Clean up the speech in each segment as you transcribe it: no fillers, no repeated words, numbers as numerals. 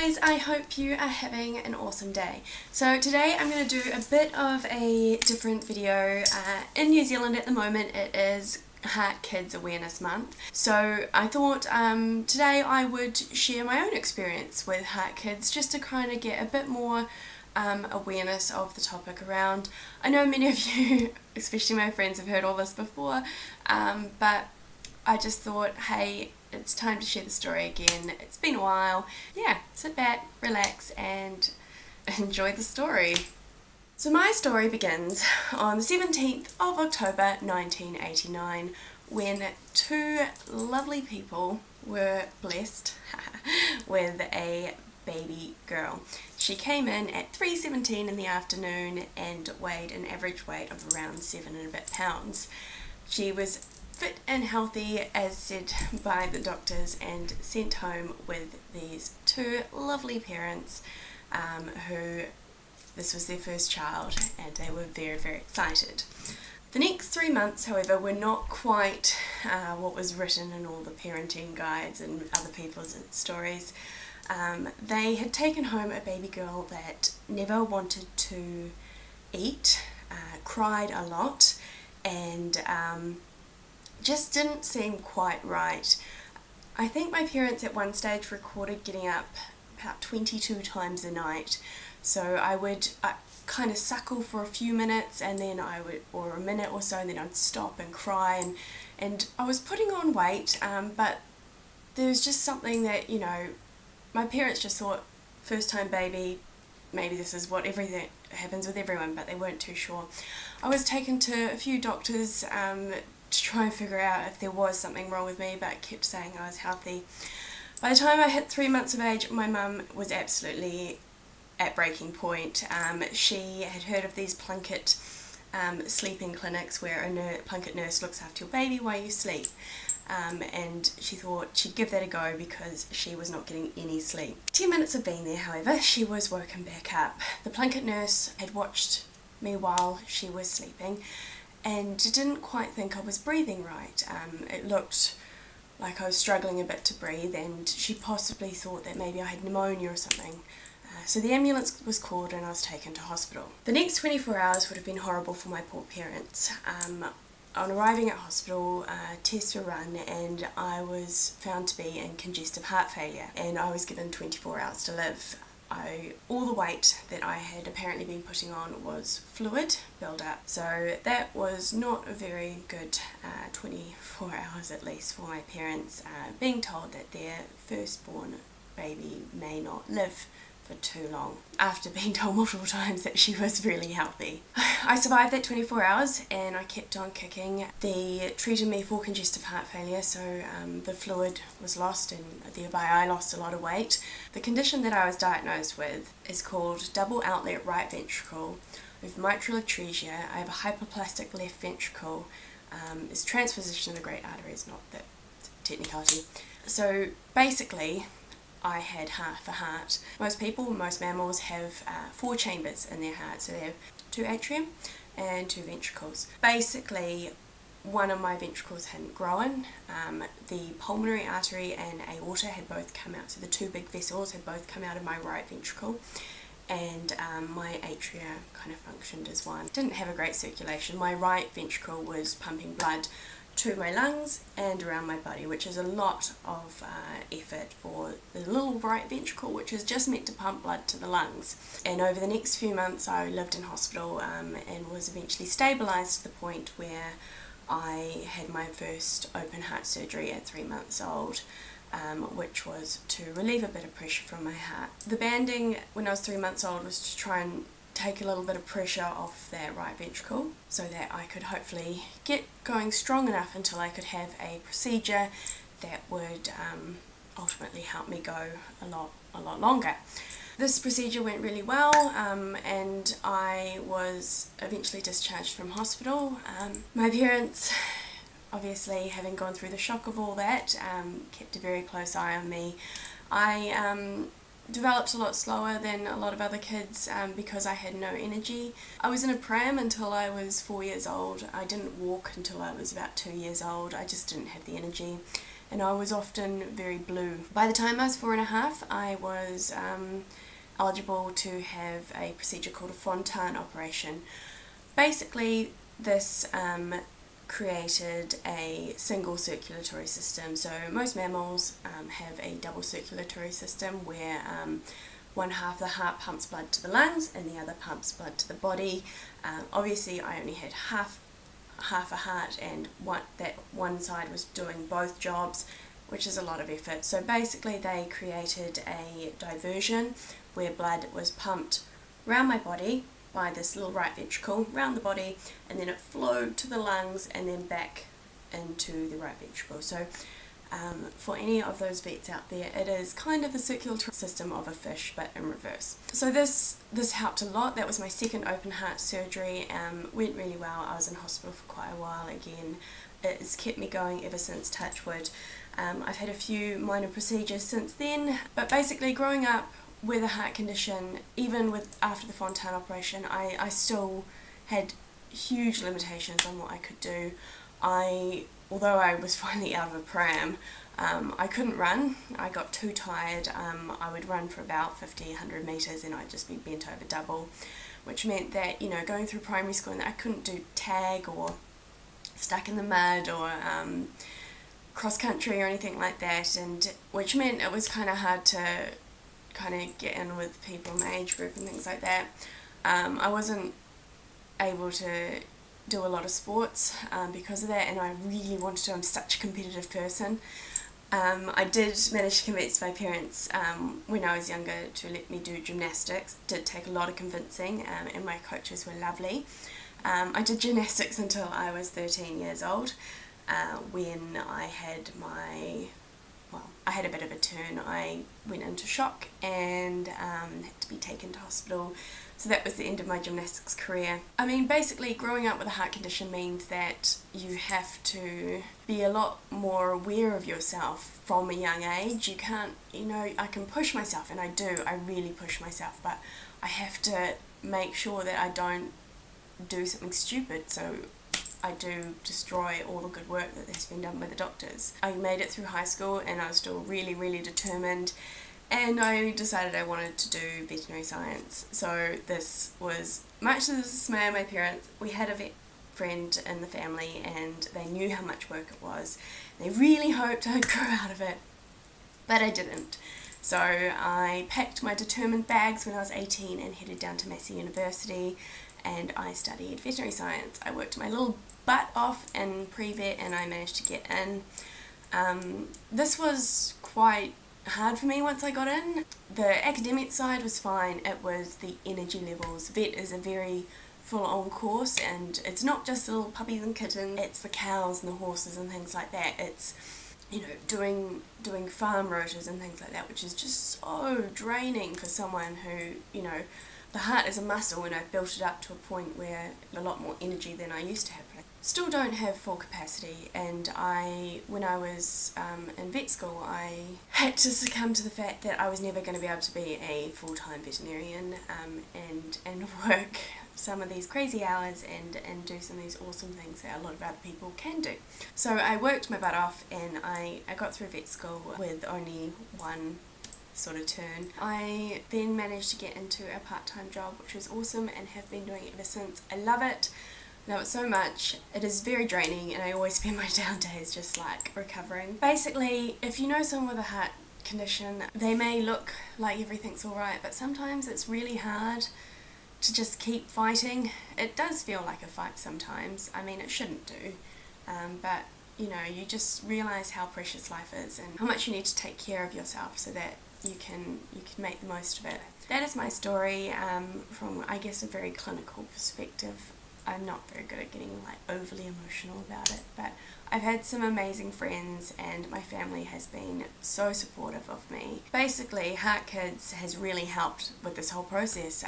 guys, I hope you are having an awesome day. So today I'm going to do a bit of a different video. In New Zealand at the moment it is Heart Kids Awareness Month, so I thought today I would share my own experience with Heart Kids just to kind of get a bit more awareness of the topic around. I know many of you, especially my friends, have heard all this before, but I just thought, hey, it's time to share the story again. It's been a while. Yeah, sit back, relax, and enjoy the story. So my story begins on the 17th of October 1989 when two lovely people were blessed with a baby girl. She came in at 3:17 in the afternoon and weighed an average weight of around 7 and a bit pounds. She was fit and healthy as said by the doctors and sent home with these two lovely parents who this was their first child and they were very, very excited. The next 3 months, however, were not quite what was written in all the parenting guides and other people's stories. They had taken home a baby girl that never wanted to eat, cried a lot, and just didn't seem quite right. I think my parents at one stage recorded getting up about 22 times a night. So I would kind of suckle for a few minutes and then or a minute or so, and then I'd stop and cry, and I was putting on weight, but there was just something that, you know, my parents just thought, first time baby, maybe this is what everything happens with everyone, but they weren't too sure. I was taken to a few doctors to try and figure out if there was something wrong with me, but kept saying I was healthy. By the time I hit 3 months of age, my mum was absolutely at breaking point. She had heard of these Plunket sleeping clinics where a Plunket nurse looks after your baby while you sleep, and she thought she'd give that a go because she was not getting any sleep. 10 minutes of being there, however, she was woken back up. The Plunket nurse had watched me while she was sleeping and didn't quite think I was breathing right. It looked like I was struggling a bit to breathe, and she possibly thought that maybe I had pneumonia or something. So the ambulance was called and I was taken to hospital. The next 24 hours would have been horrible for my poor parents. On arriving at hospital, tests were run and I was found to be in congestive heart failure, and I was given 24 hours to live. All the weight that I had apparently been putting on was fluid build-up, so that was not a very good 24 hours at least for my parents, being told that their firstborn baby may not live for too long, after being told multiple times that she was really healthy. I survived that 24 hours and I kept on kicking. They treated me for congestive heart failure, so the fluid was lost and thereby I lost a lot of weight. The condition that I was diagnosed with is called double outlet right ventricle with mitral atresia. I have a hypoplastic left ventricle. It's transposition of the great arteries, not that technicality. So basically I had half a heart. Most mammals have 4 chambers in their heart, so they have 2 atrium and 2 ventricles. Basically, one of my ventricles hadn't grown. The pulmonary artery and aorta had both come out, so the 2 big vessels had both come out of my right ventricle, and my atria kind of functioned as one. Didn't have a great circulation. My right ventricle was pumping blood to my lungs and around my body, which is a lot of effort for the little right ventricle, which is just meant to pump blood to the lungs. And over the next few months I lived in hospital and was eventually stabilised to the point where I had my first open heart surgery at 3 months old, which was to relieve a bit of pressure from my heart. The banding when I was 3 months old was to try and take a little bit of pressure off that right ventricle so that I could hopefully get going strong enough until I could have a procedure that would ultimately help me go a lot longer. This procedure went really well, and I was eventually discharged from hospital. My parents, obviously having gone through the shock of all that, kept a very close eye on me. I developed a lot slower than a lot of other kids because I had no energy. I was in a pram until I was 4 years old. I didn't walk until I was about 2 years old. I just didn't have the energy. and I was often very blue. By the time I was 4.5, I was eligible to have a procedure called a Fontan operation. Basically, this created a single circulatory system. So most mammals have a double circulatory system where one half of the heart pumps blood to the lungs and the other pumps blood to the body. Obviously I only had half a heart, and that one side was doing both jobs, which is a lot of effort. So basically they created a diversion where blood was pumped around my body by this little right ventricle, round the body, and then it flowed to the lungs and then back into the right ventricle. So for any of those vets out there, it is kind of the circulatory system of a fish, but in reverse. So this helped a lot. That was my second open heart surgery. Went really well. I was in hospital for quite a while again. It's kept me going ever since, touch wood. I've had a few minor procedures since then, but basically growing up with a heart condition, even after the Fontan operation, I still had huge limitations on what I could do. Although I was finally out of a pram, I couldn't run. I got too tired. I would run for about 50-100 metres and I'd just be bent over double, which meant that, going through primary school, and I couldn't do tag or stuck in the mud or cross country or anything like that, and which meant it was kind of hard to kind of get in with people in my age group and things like that. I wasn't able to do a lot of sports because of that, and I really wanted to. I'm such a competitive person. I did manage to convince my parents when I was younger to let me do gymnastics. It did take a lot of convincing, and my coaches were lovely. I did gymnastics until I was 13 years old, when I had I had a bit of a turn. I went into shock and had to be taken to hospital. So that was the end of my gymnastics career. I mean, basically growing up with a heart condition means that you have to be a lot more aware of yourself from a young age. You can't, I can push myself, and I do, I really push myself, but I have to make sure that I don't do something stupid, so I do destroy all the good work that has been done by the doctors. I made it through high school and I was still really, really determined, and I decided I wanted to do veterinary science. So this was, much to the dismay of my parents, we had a vet friend in the family and they knew how much work it was. They really hoped I'd grow out of it, but I didn't. So I packed my determined bags when I was 18 and headed down to Massey University, and I studied veterinary science. I worked my little butt off in pre-vet and I managed to get in. This was quite hard for me once I got in. The academic side was fine, it was the energy levels. Vet is a very full-on course, and it's not just the little puppies and kittens, it's the cows and the horses and things like that. It's doing farm rotas and things like that, which is just so draining for someone who, the heart is a muscle, and I've built it up to a point where a lot more energy than I used to have. But I still don't have full capacity, and when I was in vet school, I had to succumb to the fact that I was never going to be able to be a full-time veterinarian and work some of these crazy hours and do some of these awesome things that a lot of other people can do. So I worked my butt off, and I got through vet school with only one sort of turn. I then managed to get into a part-time job, which was awesome, and have been doing it ever since. I love it so much. It is very draining, and I always spend my down days just like recovering. Basically, if you know someone with a heart condition, they may look like everything's alright, but sometimes it's really hard to just keep fighting. It does feel like a fight sometimes. I mean, it shouldn't do, but you just realise how precious life is and how much you need to take care of yourself so that you can make the most of it. That is my story from, I guess, a very clinical perspective. I'm not very good at getting overly emotional about it, but I've had some amazing friends and my family has been so supportive of me. Basically, Heart Kids has really helped with this whole process.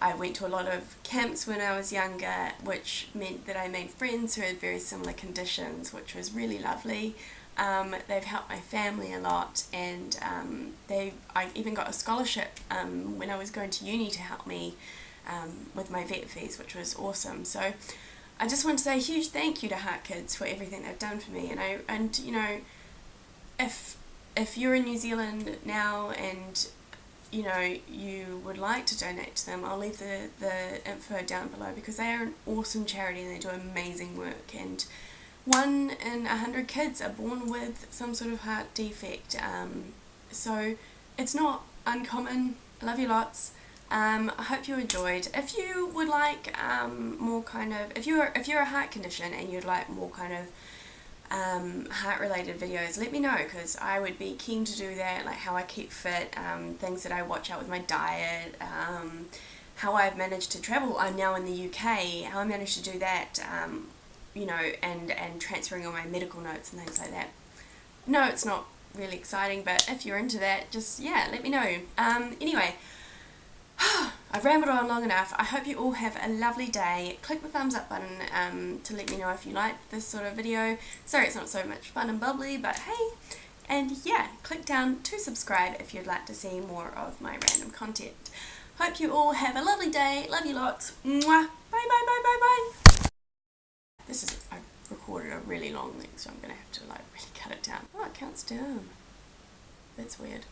I went to a lot of camps when I was younger, which meant that I made friends who had very similar conditions, which was really lovely. They've helped my family a lot, and I even got a scholarship when I was going to uni to help me with my vet fees, which was awesome. So I just want to say a huge thank you to Heart Kids for everything they've done for me, and if you're in New Zealand now and you know you would like to donate to them, I'll leave the info down below, because they are an awesome charity and they do amazing work, and 1 in 100 kids are born with some sort of heart defect, so it's not uncommon. I love you lots. I hope you enjoyed. If you would like more kind of, if you're a heart condition and you'd like more kind of heart related videos, let me know, because I would be keen to do that, like how I keep fit, things that I watch out with my diet, how I've managed to travel. I'm now in the UK, how I managed to do that, you know, and transferring all my medical notes and things like that. No, it's not really exciting, but if you're into that, just, yeah, let me know. Anyway, I've rambled on long enough. I hope you all have a lovely day. Click the thumbs up button to let me know if you liked this sort of video. Sorry it's not so much fun and bubbly, but hey. And yeah, click down to subscribe if you'd like to see more of my random content. Hope you all have a lovely day. Love you lots. Mwah. Bye bye bye bye bye. I recorded a really long thing, so I'm going to have to like really cut it down. Oh, it counts down. That's weird.